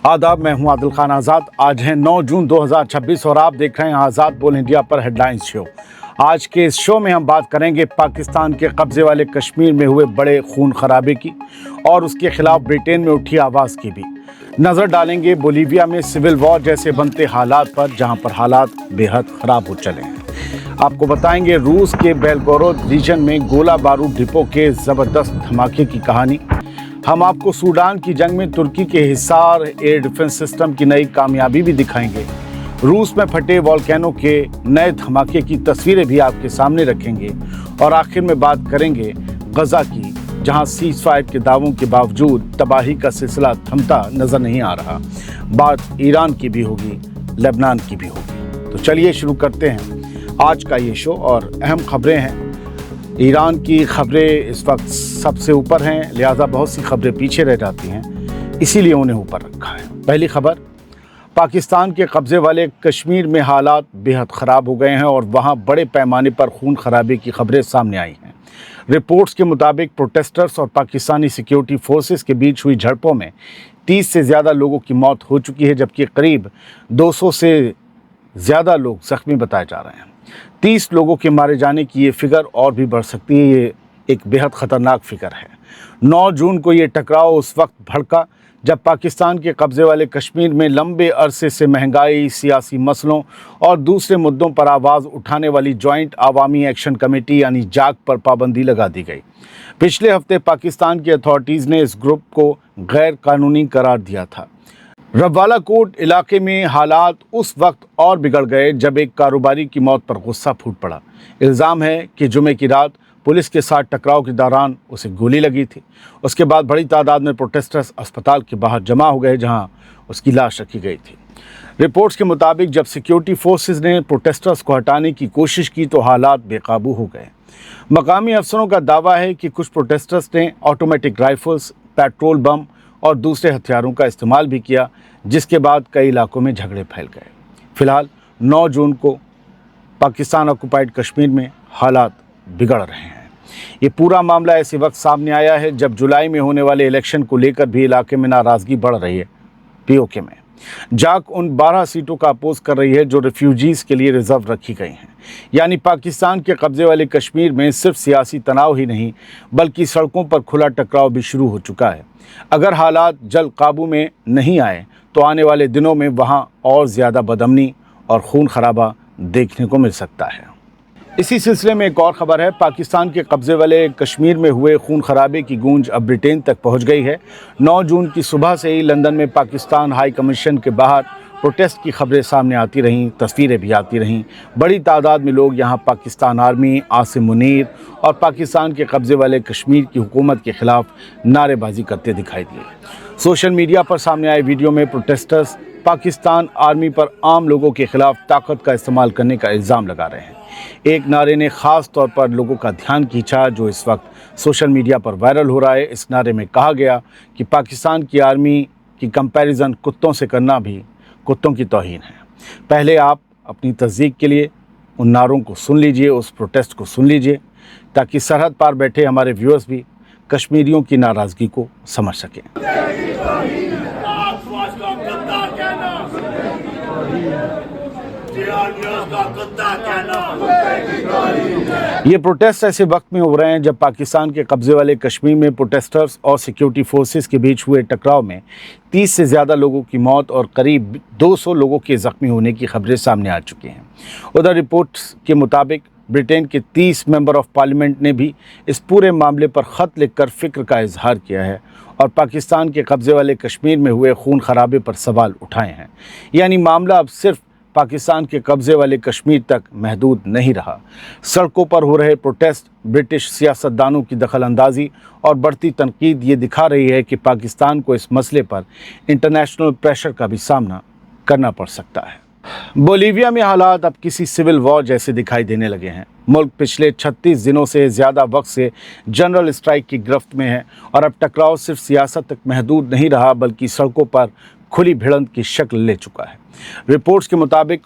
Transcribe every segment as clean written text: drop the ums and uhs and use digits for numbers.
आदाब, मैं हूं आदिल खान आज़ाद। आज है 9 जून 2026 और आप देख रहे हैं आज़ाद बोल इंडिया पर हेडलाइंस शो। आज के इस शो में हम बात करेंगे पाकिस्तान के कब्जे वाले कश्मीर में हुए बड़े खून खराबे की और उसके खिलाफ ब्रिटेन में उठी आवाज़ की भी। नज़र डालेंगे बोलीविया में सिविल वॉर जैसे बनते हालात पर, जहां पर हालात बेहद ख़राब हो चले हैं। आपको बताएंगे रूस के बेलगोरोद रीजन में गोला बारूद डिपो के ज़बरदस्त धमाके की कहानी। हम आपको सूडान की जंग में तुर्की के हिसार एयर डिफेंस सिस्टम की नई कामयाबी भी दिखाएंगे। रूस में फटे वोल्केनो के नए धमाके की तस्वीरें भी आपके सामने रखेंगे और आखिर में बात करेंगे गजा की, जहां सीज फायर के दावों के बावजूद तबाही का सिलसिला थमता नजर नहीं आ रहा। बात ईरान की भी होगी, लेबनान की भी होगी। तो चलिए शुरू करते हैं आज का ये शो। और अहम खबरें हैं। ईरान की खबरें इस वक्त सबसे ऊपर हैं, लिहाजा बहुत सी खबरें पीछे रह जाती हैं, इसीलिए उन्हें ऊपर रखा है। पहली खबर, पाकिस्तान के कब्जे वाले कश्मीर में हालात बेहद ख़राब हो गए हैं और वहां बड़े पैमाने पर खून खराबे की खबरें सामने आई हैं। रिपोर्ट्स के मुताबिक प्रोटेस्टर्स और पाकिस्तानी सिक्योरिटी फोर्सेस के बीच हुई झड़पों में 30 से ज़्यादा लोगों की मौत हो चुकी है, जबकि करीब 200 से ज़्यादा लोग ज़ख्मी बताए जा रहे हैं। 30 लोगों के मारे जाने की ये फिगर और भी बढ़ सकती है। ये एक बेहद ख़तरनाक फिगर है। 9 जून को ये टकराव उस वक्त भड़का जब पाकिस्तान के कब्ज़े वाले कश्मीर में लंबे अरसे से महंगाई, सियासी मसलों और दूसरे मुद्दों पर आवाज़ उठाने वाली जॉइंट अवामी एक्शन कमेटी यानी जाग पर पाबंदी लगा दी गई। पिछले हफ्ते पाकिस्तान की अथॉरिटीज़ ने इस ग्रुप को गैर कानूनी करार दिया था। रवाला कोट इलाके में हालात उस वक्त और बिगड़ गए जब एक कारोबारी की मौत पर गुस्सा फूट पड़ा। इल्ज़ाम है कि जुमे की रात पुलिस के साथ टकराव के दौरान उसे गोली लगी थी। उसके बाद बड़ी तादाद में प्रोटेस्टर्स अस्पताल के बाहर जमा हो गए, जहां उसकी लाश रखी गई थी। रिपोर्ट्स के मुताबिक जब सिक्योरिटी फोर्सेस ने प्रोटेस्टर्स को हटाने की कोशिश की तो हालात बेकाबू हो गए। मकामी अफसरों का दावा है कि कुछ प्रोटेस्टर्स ने ऑटोमेटिक राइफल्स, पेट्रोल बम और दूसरे हथियारों का इस्तेमाल भी किया, जिसके बाद कई इलाकों में झगड़े फैल गए। फिलहाल 9 जून को पाकिस्तान ऑक्युपाइड कश्मीर में हालात बिगड़ रहे हैं। ये पूरा मामला ऐसे वक्त सामने आया है जब जुलाई में होने वाले इलेक्शन को लेकर भी इलाके में नाराज़गी बढ़ रही है। पीओके में जाक उन 12 सीटों का अपोज कर रही है जो रिफ्यूजीज़ के लिए रिजर्व रखी गई हैं। यानी पाकिस्तान के कब्जे वाले कश्मीर में सिर्फ सियासी तनाव ही नहीं बल्कि सड़कों पर खुला टकराव भी शुरू हो चुका है। अगर हालात जल्द काबू में नहीं आए तो आने वाले दिनों में वहां और ज़्यादा बदअमनी और खून खराबा देखने को मिल सकता है। इसी सिलसिले में एक और ख़बर है। पाकिस्तान के कब्ज़े वाले कश्मीर में हुए खून खराबे की गूंज अब ब्रिटेन तक पहुंच गई है। 9 जून की सुबह से ही लंदन में पाकिस्तान हाई कमीशन के बाहर प्रोटेस्ट की खबरें सामने आती रहीं, तस्वीरें भी आती रहीं। बड़ी तादाद में लोग यहां पाकिस्तान आर्मी, आसिम मुनीर और पाकिस्तान के कब्ज़े वाले कश्मीर की हुकूमत के ख़िलाफ़ नारेबाजी करते दिखाई दिए। सोशल मीडिया पर सामने आए वीडियो में प्रोटेस्टर्स पाकिस्तान आर्मी पर आम लोगों के खिलाफ ताकत का इस्तेमाल करने का इल्ज़ाम लगा रहे हैं। एक नारे ने ख़ास तौर पर लोगों का ध्यान खींचा जो इस वक्त सोशल मीडिया पर वायरल हो रहा है। इस नारे में कहा गया कि पाकिस्तान की आर्मी की कंपैरिजन कुत्तों से करना भी कुत्तों की तौहीन है। पहले आप अपनी तस्दीक के लिए उन नारों को सुन लीजिए, उस प्रोटेस्ट को सुन लीजिए, ताकि सरहद पार बैठे हमारे व्यूअर्स भी कश्मीरियों की नाराज़गी को समझ सकें। ये प्रोटेस्ट ऐसे वक्त में हो रहे हैं जब पाकिस्तान के कब्जे वाले कश्मीर में प्रोटेस्टर्स और सिक्योरिटी फोर्सेस के बीच हुए टकराव में 30 से ज़्यादा लोगों की मौत और करीब 200 लोगों के ज़ख्मी होने की खबरें सामने आ चुकी हैं। उधर रिपोर्ट्स के मुताबिक ब्रिटेन के 30 मेंबर ऑफ पार्लियामेंट ने भी इस पूरे मामले पर ख़त लिखकर फ़िक्र का इजहार किया है और पाकिस्तान के कब्जे वाले कश्मीर में हुए खून खराबे पर सवाल उठाए हैं। यानी मामला अब सिर्फ पाकिस्तान के कब्जे वाले कश्मीर तक महदूद नहीं रहा। सड़कों पर हो रहे प्रोटेस्ट, ब्रिटिश सियासतदानों की दखलंदाजी और बढ़ती तनकीद ये दिखा रही है कि पाकिस्तान को इस मसले पर इंटरनेशनल प्रेशर का भी सामना करना पड़ सकता है। बोलीविया में हालात अब किसी सिविल वॉर जैसे दिखाई देने लगे हैं। मुल्क पिछले 36 दिनों से ज़्यादा वक्त से जनरल स्ट्राइक की गिरफ्त में है और अब टकराव सिर्फ सियासत तक महदूद नहीं रहा बल्कि सड़कों पर खुली भिड़ंत की शक्ल ले चुका है। रिपोर्ट्स के मुताबिक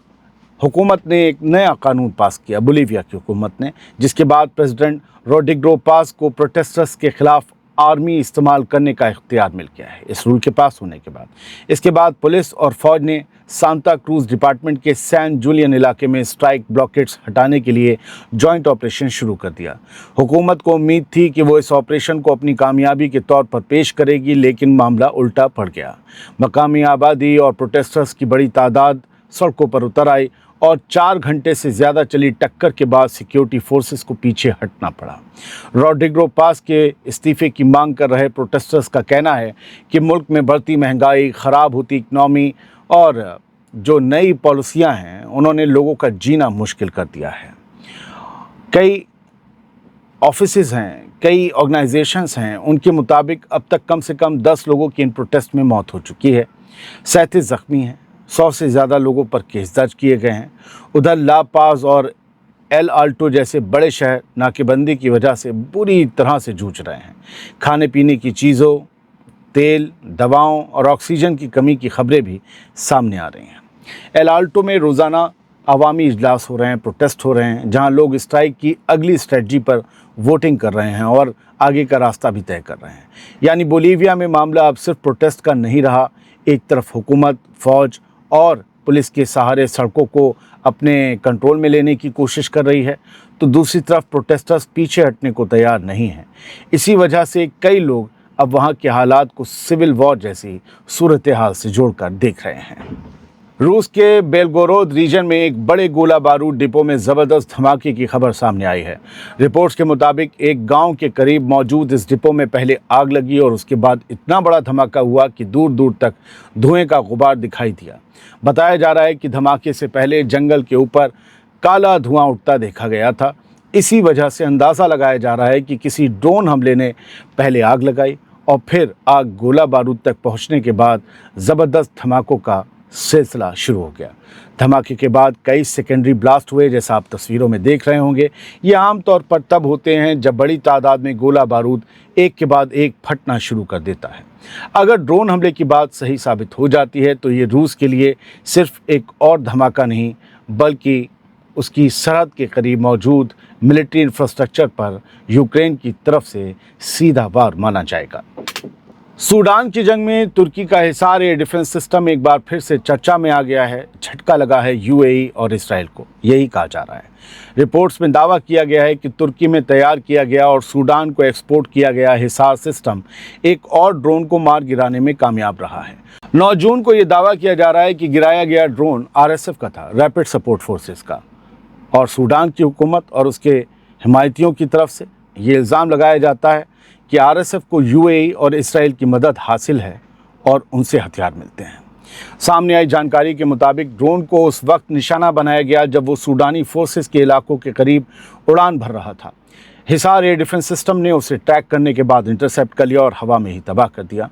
हुकूमत ने एक नया कानून पास किया, बोलीविया की हुकूमत ने, जिसके बाद प्रेसिडेंट रोड्रिगो पाज को प्रोटेस्टर्स के खिलाफ आर्मी इस्तेमाल करने का इख्तियार मिल गया है इस रूल के पास होने के बाद। इसके बाद पुलिस और फौज ने सांता क्रूज डिपार्टमेंट के सैन जूलियन इलाके में स्ट्राइक ब्लॉकेट्स हटाने के लिए जॉइंट ऑपरेशन शुरू कर दिया। हुकूमत को उम्मीद थी कि वो इस ऑपरेशन को अपनी कामयाबी के तौर पर पेश करेगी, लेकिन मामला उल्टा पड़ गया। मकामी आबादी और प्रोटेस्टर्स की बड़ी तादाद सड़कों पर उतर आई और 4 घंटे से ज़्यादा चली टक्कर के बाद सिक्योरिटी फोर्सेस को पीछे हटना पड़ा। रोड्रिगो पास के इस्तीफे की मांग कर रहे प्रोटेस्टर्स का कहना है कि मुल्क में बढ़ती महंगाई, ख़राब होती इकनॉमी और जो नई पॉलिसियां हैं उन्होंने लोगों का जीना मुश्किल कर दिया है। कई ऑफिसेज हैं, कई ऑर्गेनाइजेशंस हैं, उनके मुताबिक अब तक कम से कम 10 लोगों की इन प्रोटेस्ट में मौत हो चुकी है, 37 ज़ख्मी हैं, 100 से ज़्यादा लोगों पर केस दर्ज किए गए हैं। उधर ला पाज और एल आल्टो जैसे बड़े शहर नाकेबंदी की वजह से बुरी तरह से जूझ रहे हैं। खाने पीने की चीज़ों, तेल, दवाओं और ऑक्सीजन की कमी की खबरें भी सामने आ रही हैं। एल आल्टो में रोज़ाना अवामी इजलास हो रहे हैं, प्रोटेस्ट हो रहे हैं, जहां लोग स्ट्राइक की अगली स्ट्रेटजी पर वोटिंग कर रहे हैं और आगे का रास्ता भी तय कर रहे हैं। यानी बोलीविया में मामला अब सिर्फ प्रोटेस्ट का नहीं रहा। एक तरफ हुकूमत, फ़ौज और पुलिस के सहारे सड़कों को अपने कंट्रोल में लेने की कोशिश कर रही है, तो दूसरी तरफ प्रोटेस्टर्स पीछे हटने को तैयार नहीं हैं। इसी वजह से कई लोग अब वहाँ के हालात को सिविल वॉर जैसी सूरत हाल से जोड़कर देख रहे हैं। रूस के बेलगोरोद रीजन में एक बड़े गोला बारूद डिपो में ज़बरदस्त धमाके की खबर सामने आई है। रिपोर्ट्स के मुताबिक एक गांव के करीब मौजूद इस डिपो में पहले आग लगी और उसके बाद इतना बड़ा धमाका हुआ कि दूर दूर तक धुएं का गुबार दिखाई दिया। बताया जा रहा है कि धमाके से पहले जंगल के ऊपर काला धुआं उठता देखा गया था। इसी वजह से अंदाज़ा लगाया जा रहा है कि किसी ड्रोन हमले ने पहले आग लगाई और फिर आग गोला बारूद तक पहुँचने के बाद ज़बरदस्त धमाकों का सिलसिला शुरू हो गया। धमाके के बाद कई सेकेंडरी ब्लास्ट हुए, जैसा आप तस्वीरों में देख रहे होंगे। ये आमतौर पर तब होते हैं जब बड़ी तादाद में गोला बारूद एक के बाद एक फटना शुरू कर देता है। अगर ड्रोन हमले की बात सही साबित हो जाती है तो ये रूस के लिए सिर्फ एक और धमाका नहीं, बल्कि उसकी सरहद के करीब मौजूद मिलिट्री इंफ्रास्ट्रक्चर पर यूक्रेन की तरफ से सीधा वार माना जाएगा। सूडान की जंग में तुर्की का हिसार एयर डिफेंस सिस्टम एक बार फिर से चर्चा में आ गया है। झटका लगा है यूएई और इसराइल को, यही कहा जा रहा है। रिपोर्ट्स में दावा किया गया है कि तुर्की में तैयार किया गया और सूडान को एक्सपोर्ट किया गया हिसार सिस्टम एक और ड्रोन को मार गिराने में कामयाब रहा है। 9 जून को यह दावा किया जा रहा है कि गिराया गया ड्रोन आरएसएफ का था, रैपिड सपोर्ट फोर्सेस का, और सूडान की हुकूमत और उसके हिमायतियों की तरफ से ये इल्ज़ाम लगाया जाता है कि आरएसएफ को यूएई और इसराइल की मदद हासिल है और उनसे हथियार मिलते हैं। सामने आई जानकारी के मुताबिक ड्रोन को उस वक्त निशाना बनाया गया जब वो सूडानी फोर्सेस के इलाकों के करीब उड़ान भर रहा था। हिसार एयर डिफेंस सिस्टम ने उसे ट्रैक करने के बाद इंटरसेप्ट कर लिया और हवा में ही तबाह कर दिया।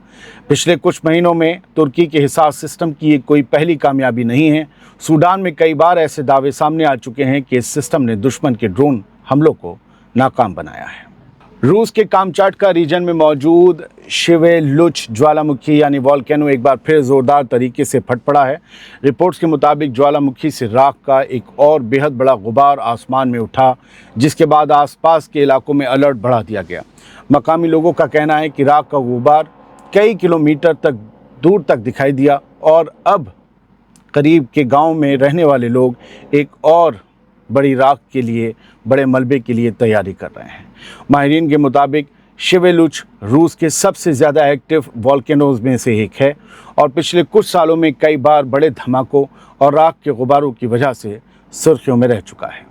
पिछले कुछ महीनों में तुर्की के हिसार सिस्टम की ये कोई पहली कामयाबी नहीं है। सूडान में कई बार ऐसे दावे सामने आ चुके हैं कि इस सिस्टम ने दुश्मन के ड्रोन हमलों को नाकाम बनाया है। रूस के कामचाटका रीजन में मौजूद शेवेलुच ज्वालामुखी यानी वॉल्केनो एक बार फिर ज़ोरदार तरीके से फट पड़ा है। रिपोर्ट्स के मुताबिक ज्वालामुखी से राख का एक और बेहद बड़ा गुबार आसमान में उठा, जिसके बाद आसपास के इलाकों में अलर्ट बढ़ा दिया गया। मकामी लोगों का कहना है कि राख का गुबार कई किलोमीटर तक दूर तक दिखाई दिया और अब करीब के गाँव में रहने वाले लोग एक और बड़ी राख के लिए, बड़े मलबे के लिए तैयारी कर रहे हैं। माहिरीन के मुताबिक शेवेलुच रूस के सबसे ज़्यादा एक्टिव वॉल्केनोज में से एक है और पिछले कुछ सालों में कई बार बड़े धमाकों और राख के गुबारों की वजह से सुर्खियों में रह चुका है।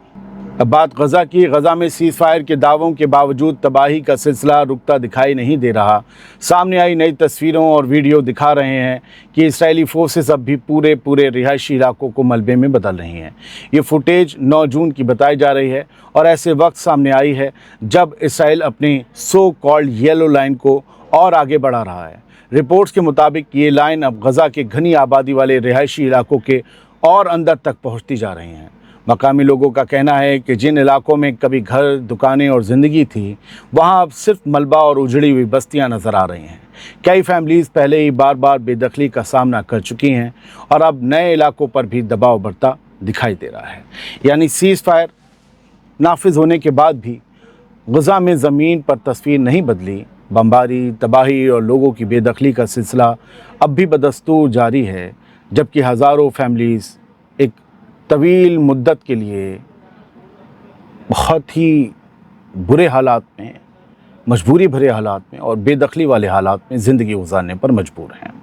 अब बात गज़ा की। गज़ा में सीज़ फायर के दावों के बावजूद तबाही का सिलसिला रुकता दिखाई नहीं दे रहा। सामने आई नई तस्वीरों और वीडियो दिखा रहे हैं कि इस्राएली फोर्सेस अब भी पूरे रिहायशी इलाकों को मलबे में बदल रही हैं। ये फुटेज 9 जून की बताई जा रही है और ऐसे वक्त सामने आई है जब इसराइल अपनी सो कॉल्ड येलो लाइन को और आगे बढ़ा रहा है। रिपोर्ट्स के मुताबिक ये लाइन अब गज़ा के घनी आबादी वाले रिहायशी इलाकों के और अंदर तक पहुँचती जा रही हैं। मकामी लोगों का कहना है कि जिन इलाकों में कभी घर, दुकानें और ज़िंदगी थी, वहाँ अब सिर्फ मलबा और उजड़ी हुई बस्तियाँ नज़र आ रही हैं। कई फैमिलीज़ पहले ही बार बार बेदखली का सामना कर चुकी हैं और अब नए इलाकों पर भी दबाव बढ़ता दिखाई दे रहा है। यानी सीज़ फायर नाफिज होने के बाद भी गज़ा में ज़मीन पर तस्वीर नहीं बदली, बमबारी, तबाही और लोगों की बेदखली का सिलसिला अब भी बदस्तूर जारी है, जबकि हज़ारों फैमिलीज़ एक तवील मुद्दत के लिए बहुत ही बुरे हालात में, मजबूरी भरे हालात में और बेदखली वाले हालात में ज़िंदगी गुजारने पर मजबूर हैं।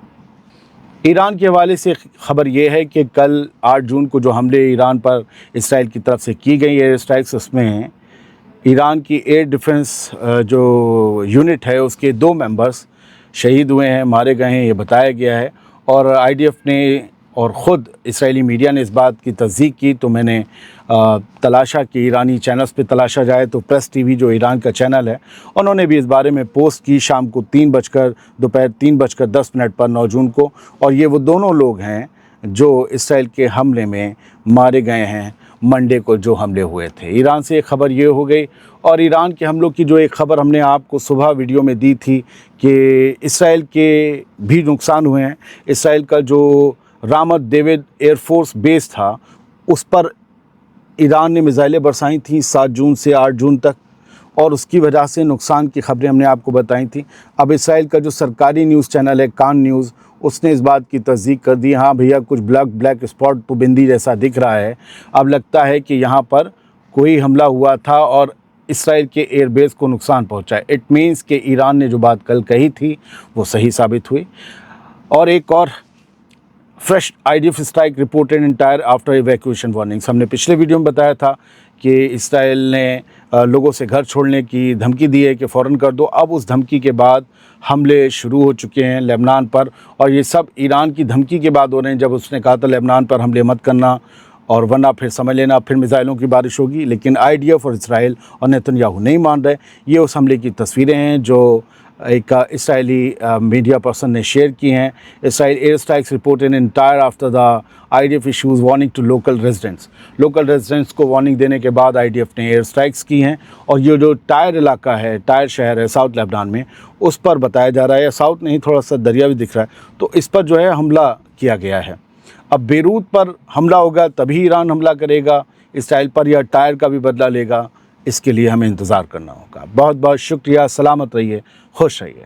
ईरान के हवाले से ख़बर ये है कि कल 8 जून को जो हमले ईरान पर इसराइल की तरफ से की गई एयर स्ट्राइक्स, उसमें ईरान की एयर डिफेंस जो यूनिट है उसके 2 मेंबर्स शहीद हुए हैं, मारे गए हैं, ये बताया गया है। और आईडीएफ ने और ख़ुद इसराइली मीडिया ने इस बात की तस्दीक की। तो मैंने तलाशा कि ईरानी चैनल्स पे तलाशा जाए तो प्रेस टीवी जो ईरान का चैनल है, उन्होंने भी इस बारे में पोस्ट की शाम को दोपहर 3:10 पर 9 जून को। और ये वो दोनों लोग हैं जो इसराइल के हमले में मारे गए हैं, मंडे को जो हमले हुए थे। ईरान से एक ख़बर ये हो गई। और ईरान के हमलों की जो एक ख़बर हमने आपको सुबह वीडियो में दी थी कि इसराइल के भी नुकसान हुए हैं। इसराइल का जो रामत डेविड एयरफोर्स बेस था, उस पर ईरान ने मिसाइलें बरसाई थी 7 जून से 8 जून तक, और उसकी वजह से नुकसान की ख़बरें हमने आपको बताई थी। अब इसराइल का जो सरकारी न्यूज़ चैनल है कान न्यूज़, उसने इस बात की तस्दीक कर दी, हाँ भैया कुछ ब्लैक स्पॉट तो बिंदी जैसा दिख रहा है। अब लगता है कि यहाँ पर कोई हमला हुआ था और इसराइल के एयरबेस को नुकसान पहुँचा है। इट मीन्स कि ईरान ने जो बात कल कही थी वो सही साबित हुई। और एक और fresh IDF strike reported in Tyre after evacuation warnings. हमने पिछले वीडियो में बताया था कि इसराइल ने लोगों से घर छोड़ने की धमकी दी है कि फ़ौरन कर दो। अब उस धमकी के बाद हमले शुरू हो चुके हैं लेबनान पर, और ये सब ईरान की धमकी के बाद हो रहे हैं। जब उसने कहा था लेबनान पर हमले मत करना और वरना फिर समझ लेना फिर मिसाइलों की बारिश होगी, लेकिन आईडीएफ और इसराइल और नेतन्याहू नहीं मान रहे। ये उस हमले की तस्वीरें हैं जो एक इसराइली मीडिया पर्सन ने शेयर की हैं। Israel air strikes reported in Tyre after the IDF issues warning to local residents को वार्निंग देने के बाद आईडीएफ ने एयर स्ट्राइक्स की हैं। और ये जो टायर इलाका है, टायर शहर है साउथ लेबनान में, उस पर बताया जा रहा है, या साउथ नहीं थोड़ा सा दरिया भी दिख रहा है, तो इस पर जो है हमला किया गया है। अब बेरूत पर हमला होगा तभी ईरान हमला करेगा इसराइल पर, या टायर का भी बदला लेगा, इसके लिए हमें इंतज़ार करना होगा। बहुत बहुत शुक्रिया। सलामत रहिए, खुश रहिए।